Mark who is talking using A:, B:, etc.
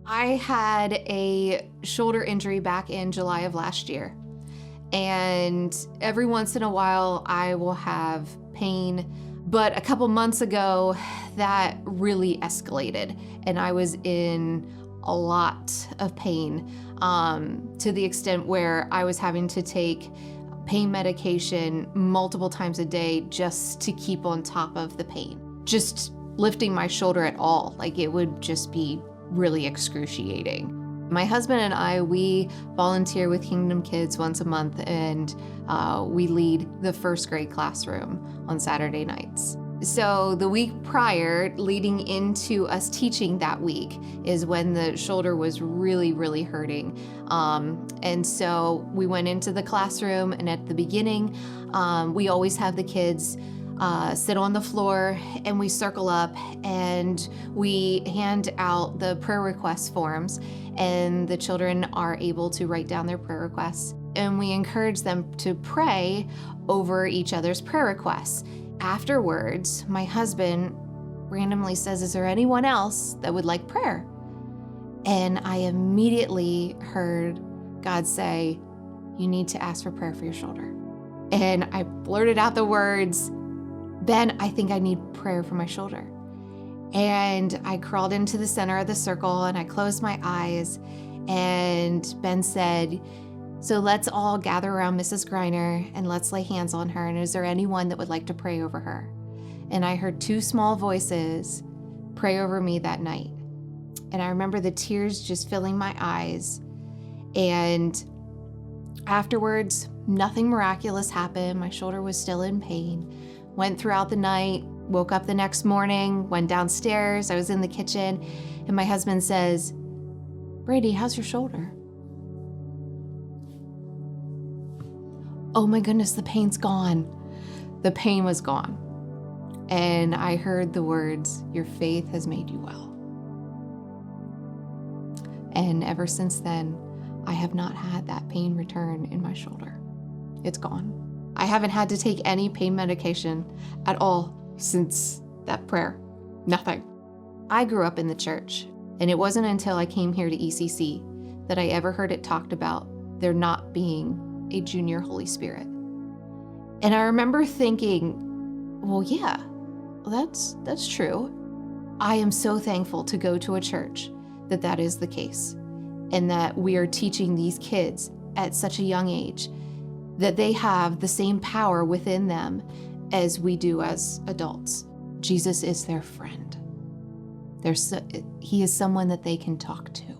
A: I had a shoulder injury back in July of last year. And every once in a while, I will have pain. But a couple months ago, that really escalated. And I was in a lot of pain to the extent where I was having to take pain medication multiple times a day just to keep on top of the pain. Just lifting my shoulder at all, like it would just be really excruciating. My husband and I, we volunteer with Kingdom Kids once a month, and we lead the first grade classroom on Saturday nights. So the week prior, leading into us teaching that week, is when the shoulder was really, really hurting. And so we went into the classroom, and at the beginning, we always have the kids sit on the floor, and we circle up and we hand out the prayer request forms, and the children are able to write down their prayer requests, and we encourage them to pray over each other's prayer requests. Afterwards, my husband randomly says, "Is there anyone else that would like prayer?" And I immediately heard God say, "You need to ask for prayer for your shoulder." And I blurted out the words, "Ben, I think I need prayer for my shoulder." And I crawled into the center of the circle and I closed my eyes, and Ben said, "So let's all gather around Mrs. Griner and let's lay hands on her. And is there anyone that would like to pray over her?" And I heard two small voices pray over me that night. And I remember the tears just filling my eyes. And afterwards, nothing miraculous happened. My shoulder was still in pain. Went throughout the night, woke up the next morning, went downstairs. I was in the kitchen, and my husband says, "Brandie, how's your shoulder?" Oh my goodness, the pain's gone. The pain was gone. And I heard the words, "Your faith has made you well." And ever since then, I have not had that pain return in my shoulder. It's gone. I haven't had to take any pain medication at all since that prayer. Nothing. I grew up in the church, and it wasn't until I came here to ECC that I ever heard it talked about there not being a junior Holy Spirit. And I remember thinking, well, yeah, that's true. I am so thankful to go to a church that is the case, and that we are teaching these kids at such a young age that they have the same power within them as we do as adults. Jesus is their friend. He is someone that they can talk to.